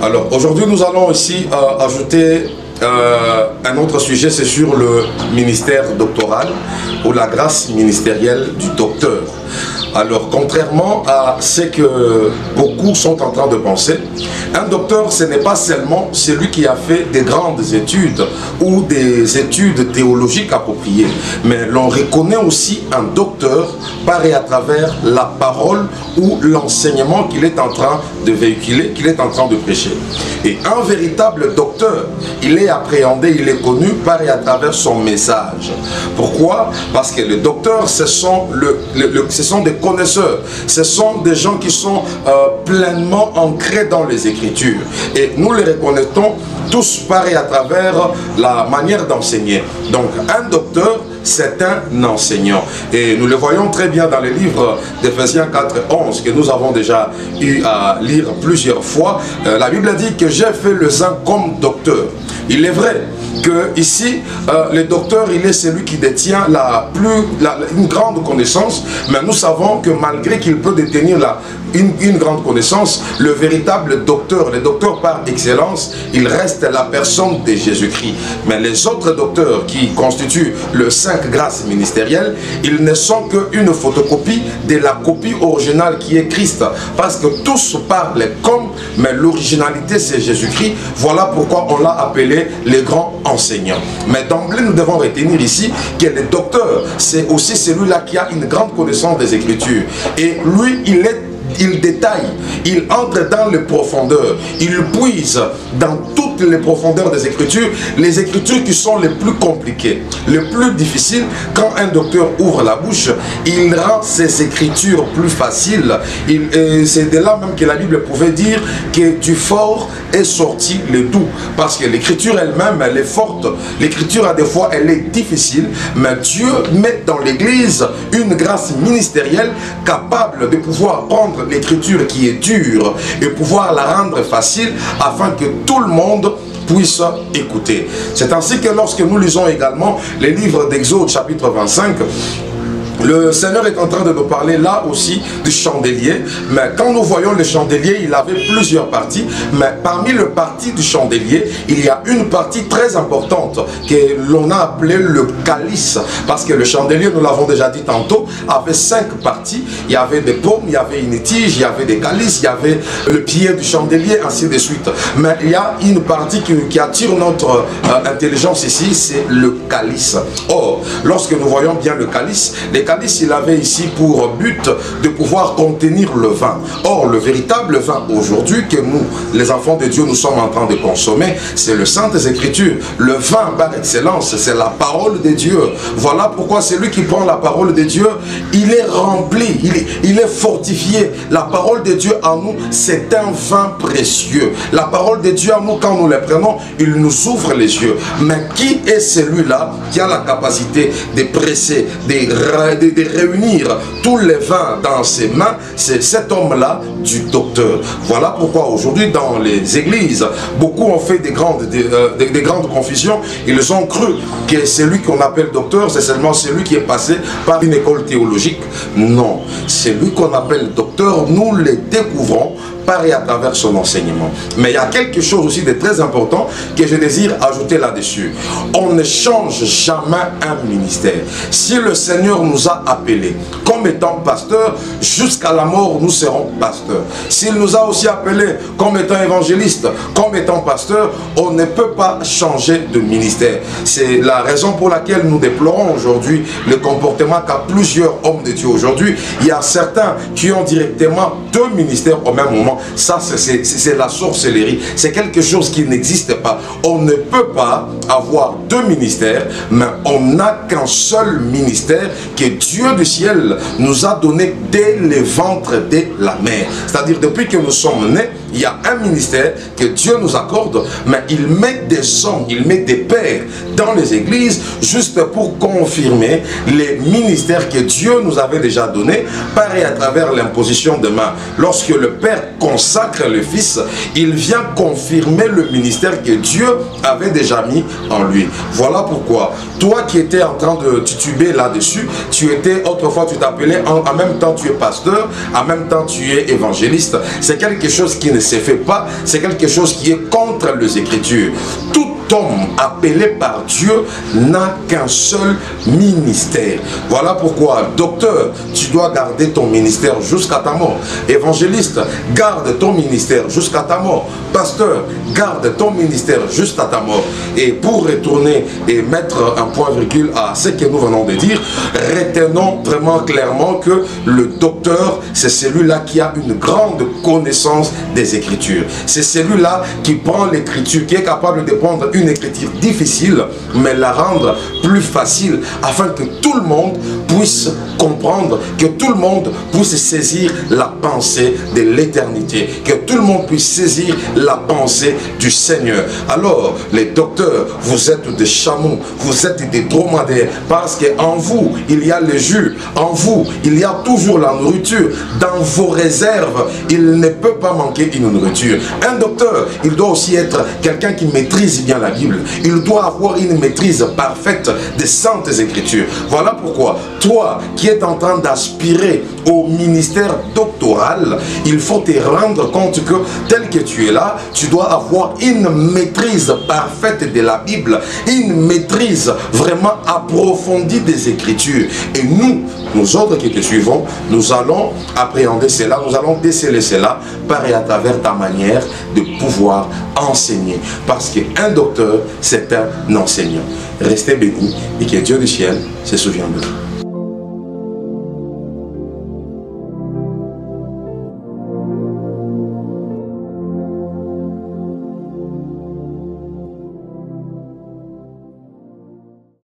Alors aujourd'hui nous allons ici ajouter un autre sujet, c'est sur le ministère doctoral ou la grâce ministérielle du docteur. Alors contrairement à ce que beaucoup sont en train de penser, un docteur ce n'est pas seulement celui qui a fait des grandes études ou des études théologiques appropriées, mais l'on reconnaît aussi un docteur par et à travers la parole ou l'enseignement qu'il est en train de véhiculer, qu'il est en train de prêcher. Et un véritable docteur, il est appréhendé, il est connu par et à travers son message. Pourquoi? Parce que les docteurs, ce sont des connaisseurs, ce sont des gens qui sont pleinement ancrés dans les Écritures. Et nous les reconnaissons tous par et à travers la manière d'enseigner. Donc un docteur, c'est un enseignant. Et nous le voyons très bien dans le livre d'Éphésiens 4:11 que nous avons déjà eu à lire plusieurs fois. La Bible dit que j'ai fait le saint comme docteur. Il est vrai que ici, le docteur, il est celui qui détient une grande connaissance, mais nous savons que malgré qu'il peut détenir une grande connaissance, le véritable docteur, le docteur par excellence, il reste la personne de Jésus-Christ. Mais les autres docteurs qui constituent le 5 grâces ministérielles, ils ne sont qu'une photocopie de la copie originale qui est Christ. Parce que tous parlent comme, mais l'originalité c'est Jésus-Christ. Voilà pourquoi on l'a appelé les grands enseignants. Mais d'emblée, nous devons retenir ici que le docteur, c'est aussi celui-là qui a une grande connaissance des Écritures. Et lui, il détaille, il entre dans les profondeurs, il puise dans toutes les profondeurs des Écritures, les Écritures qui sont les plus compliquées, les plus difficiles. Quand un docteur ouvre la bouche, il rend ses Écritures plus faciles. C'est de là même que la Bible pouvait dire que du fort est sorti le doux, parce que l'Écriture elle-même, elle est forte. L'Écriture, à des fois, elle est difficile, mais Dieu met dans l'Église une grâce ministérielle capable de pouvoir prendre l'Écriture qui est dure et pouvoir la rendre facile afin que tout le monde puisse écouter. C'est ainsi que lorsque nous lisons également les livres d'Exode chapitre 25, le Seigneur est en train de nous parler là aussi du chandelier. Mais quand nous voyons le chandelier, il avait plusieurs parties. Mais parmi le parti du chandelier, il y a une partie très importante que l'on a appelée le calice. Parce que le chandelier, nous l'avons déjà dit tantôt, avait 5 parties. Il y avait des paumes, il y avait une tige, il y avait des calices, il y avait le pied du chandelier, ainsi de suite. Mais il y a une partie qui attire notre intelligence ici, c'est le calice. Or, lorsque nous voyons bien le calice il avait ici pour but de pouvoir contenir le vin. Or, le véritable vin aujourd'hui que nous, les enfants de Dieu, nous sommes en train de consommer, c'est le Saintes Écritures. Le vin par excellence, c'est la parole de Dieu. Voilà pourquoi celui qui prend la parole de Dieu, il est rempli, il est fortifié. La parole de Dieu en nous, c'est un vin précieux. La parole de Dieu en nous, quand nous la prenons, il nous ouvre les yeux. Mais qui est celui-là qui a la capacité de presser, de réunir tous les vins dans ses mains? C'est cet homme-là du docteur. Voilà pourquoi aujourd'hui dans les églises, beaucoup ont fait des grandes confusions. Ils ont cru que celui qu'on appelle docteur, c'est seulement celui qui est passé par une école théologique. Non, celui qu'on appelle docteur, nous le découvrons par et à travers son enseignement. Mais il y a quelque chose aussi de très important que je désire ajouter là-dessus. On ne change jamais un ministère. Si le Seigneur nous a appelés comme étant pasteurs, jusqu'à la mort nous serons pasteurs. S'il nous a aussi appelés comme étant évangélistes, comme étant pasteurs, on ne peut pas changer de ministère. C'est la raison pour laquelle nous déplorons aujourd'hui le comportement qu'a plusieurs hommes de Dieu aujourd'hui. Il y a certains qui ont directement 2 ministères au même moment. Ça, c'est la sorcellerie. C'est quelque chose qui n'existe pas. On ne peut pas avoir 2 ministères, mais on n'a qu'un seul ministère que Dieu du ciel nous a donné dès le ventre de la mère. C'est-à-dire, depuis que nous sommes nés, il y a un ministère que Dieu nous accorde, mais il met des hommes, il met des pères dans les églises juste pour confirmer les ministères que Dieu nous avait déjà donnés, par et à travers l'imposition de main. Lorsque le Père consacre le Fils, il vient confirmer le ministère que Dieu avait déjà mis en lui. Voilà pourquoi, toi qui étais en train de tituber là-dessus, tu étais, autrefois tu t'appelais, en même temps tu es pasteur, en même temps tu es évangéliste. C'est quelque chose qui ne ne se fait pas, c'est quelque chose qui est contre les Écritures. Tout homme appelé par Dieu n'a qu'un seul ministère. Voilà pourquoi, docteur, tu dois garder ton ministère jusqu'à ta mort. Évangéliste, garde ton ministère jusqu'à ta mort. Pasteur, garde ton ministère jusqu'à ta mort. Et pour retourner et mettre un point virgule à ce que nous venons de dire, retenons vraiment clairement que le docteur, c'est celui-là qui a une grande connaissance des Écritures. C'est celui-là qui prend l'Écriture, qui est capable de prendre une écriture difficile, mais la rendre plus facile, afin que tout le monde puisse comprendre, que tout le monde puisse saisir la pensée de l'éternité, que tout le monde puisse saisir la pensée du Seigneur. Alors, les docteurs, vous êtes des chameaux, vous êtes des dromadaires, parce qu'en vous, il y a le jus, en vous, il y a toujours la nourriture. Dans vos réserves, il ne peut pas manquer une nourriture. Un docteur, il doit aussi être quelqu'un qui maîtrise bien la Bible. Il doit avoir une maîtrise parfaite des Saintes Écritures. Voilà pourquoi, toi qui es en train d'aspirer au ministère doctoral, il faut te rendre compte que tel que tu es là, tu dois avoir une maîtrise parfaite de la Bible, une maîtrise vraiment approfondie des Écritures. Et nous autres qui te suivons, nous allons appréhender cela, nous allons déceler cela par et à travers ta manière de pouvoir enseigner. Parce qu'un docteur, c'est un enseignant. Restez bénis et que Dieu du ciel se souvienne de vous.